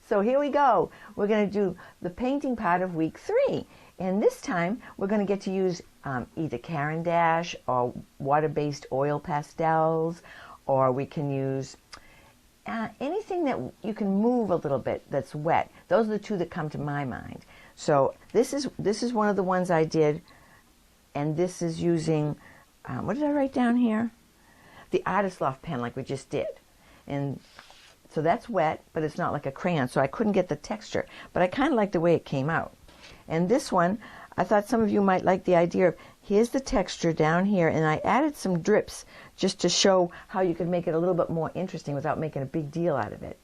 So here we go. We're going to do the painting part of week 3. And this time we're going to get to use either Caran d'Ache or water-based oil pastels, or we can use anything that you can move a little bit that's wet. Those are the two that come to my mind. So this is one of the ones I did, and this is using, what did I write down here? The Artist Loft pen like we just did. And so that's wet, but it's not like a crayon, so I couldn't get the texture. But I kind of like the way it came out. And this one, I thought some of you might like the idea of, here's the texture down here, and I added some drips just to show how you could make it a little bit more interesting without making a big deal out of it.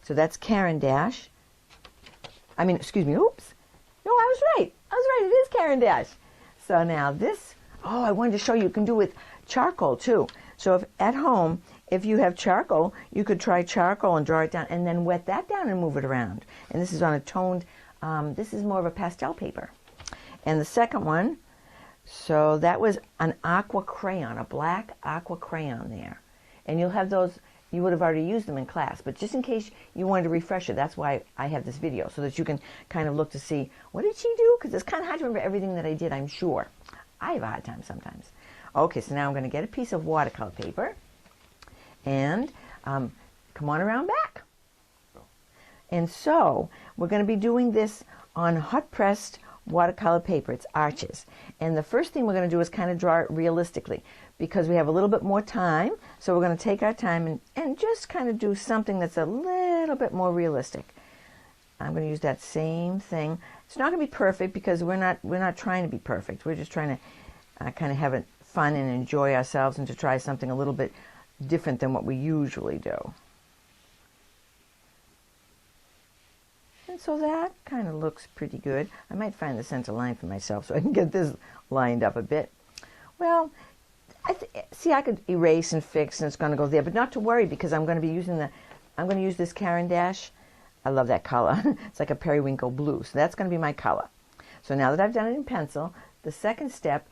So that's Caran d'Ache. I mean, excuse me, oops. No, I was right. I was right, it is Caran d'Ache. So now this, oh, I wanted to show you can do with charcoal too. So if at home, if you have charcoal, you could try charcoal and draw it down and then wet that down and move it around. And this is on a toned, this is more of a pastel paper. And the second one, so that was an aqua crayon, a black aqua crayon there. And you'll have those, you would have already used them in class, but just in case you wanted to refresh it, that's why I have this video, so that you can kind of look to see, what did she do? Because it's kind of hard to remember everything that I did, I'm sure. I have a hard time sometimes. Okay, so now I'm going to get a piece of watercolor paper and come on around back. And so we're going to be doing this on hot pressed watercolor paper. It's arches. And the first thing we're going to do is kind of draw it realistically, because we have a little bit more time. So we're going to take our time and just kind of do something that's a little bit more realistic. I'm going to use that same thing. It's not going to be perfect because we're not trying to be perfect. We're just trying to kind of have it fun and enjoy ourselves, and to try something a little bit different than what we usually do. And so that kind of looks pretty good. I might find the center line for myself so I can get this lined up a bit. Well, I could erase and fix, and it's going to go there, but not to worry, because I'm going to be using I'm going to use this Caran d'Ache. I love that color. It's like a periwinkle blue, so that's going to be my color. So now that I've done it in pencil, the second step,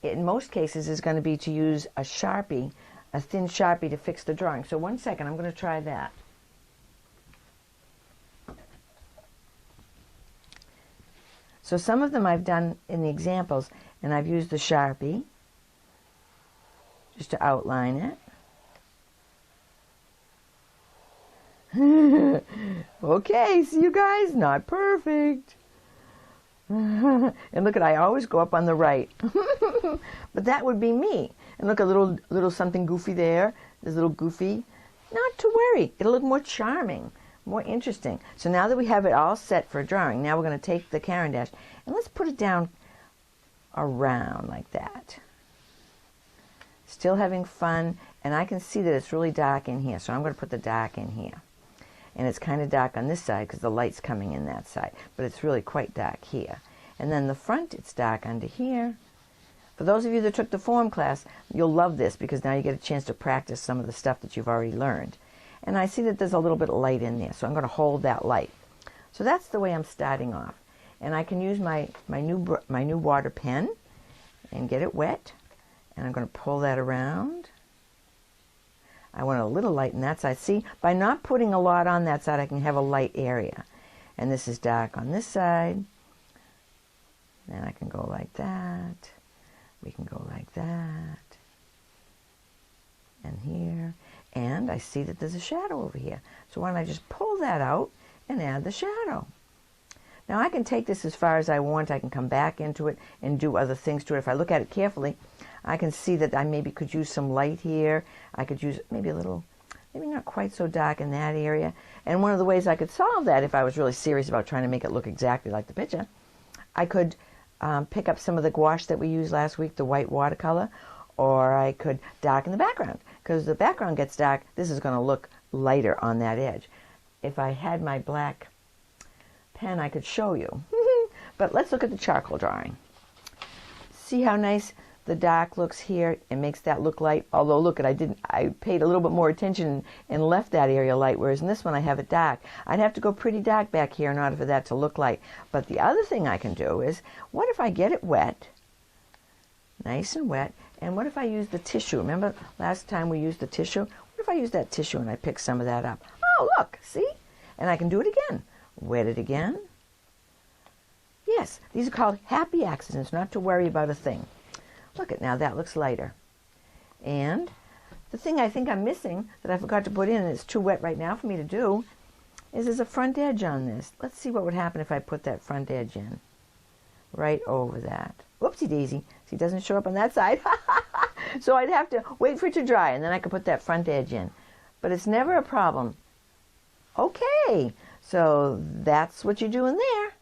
in most cases, is going to be to use a Sharpie, a thin Sharpie, to fix the drawing. So one second, I'm going to try that. So some of them I've done in the examples, and I've used the Sharpie just to outline it. Okay, see you guys, not perfect. And look at, I always go up on the right. But that would be me. And look, a little something goofy there. There's a little goofy. Not to worry, it'll look more charming, more interesting. So now that we have it all set for drawing, now we're going to take the Caran d'Ache and let's put it down around like that. Still having fun, and I can see that it's really dark in here, so I'm going to put the dark in here. And it's kind of dark on this side because the light's coming in that side, but it's really quite dark here. And then the front, it's dark under here. For those of you that took the form class, you'll love this, because now you get a chance to practice some of the stuff that you've already learned. And I see that there's a little bit of light in there, so I'm going to hold that light. So that's the way I'm starting off. And I can use my new water pen and get it wet. And I'm going to pull that around. I want a little light on that side. See, by not putting a lot on that side, I can have a light area. And this is dark on this side. Then I can go like that. We can go like that. And here. And I see that there's a shadow over here. So why don't I just pull that out and add the shadow. Now I can take this as far as I want. I can come back into it and do other things to it. If I look at it carefully, I can see that I maybe could use some light here. I could use maybe a little, maybe not quite so dark in that area. And one of the ways I could solve that, if I was really serious about trying to make it look exactly like the picture, I could pick up some of the gouache that we used last week, the white watercolor, or I could darken the background. Because the background gets dark, this is going to look lighter on that edge. If I had my black pen, I could show you. But let's look at the charcoal drawing. See how nice the dark looks here? It makes that look light. Although look, I paid a little bit more attention and left that area light, whereas in this one I have it dark. I'd have to go pretty dark back here in order for that to look light. But the other thing I can do is, what if I get it wet, nice and wet, and what if I use the tissue? Remember last time we used the tissue? What if I use that tissue and I pick some of that up? Oh, look, see? And I can do it again. Wet it again. Yes, these are called happy accidents, not to worry about a thing. Look at now, that looks lighter. And the thing I think I'm missing that I forgot to put in, and it's too wet right now for me to do, is there's a front edge on this. Let's see what would happen if I put that front edge in. Right over that. Whoopsie daisy. See, it doesn't show up on that side. So I'd have to wait for it to dry, and then I could put that front edge in. But it's never a problem. Okay, so that's what you do in there.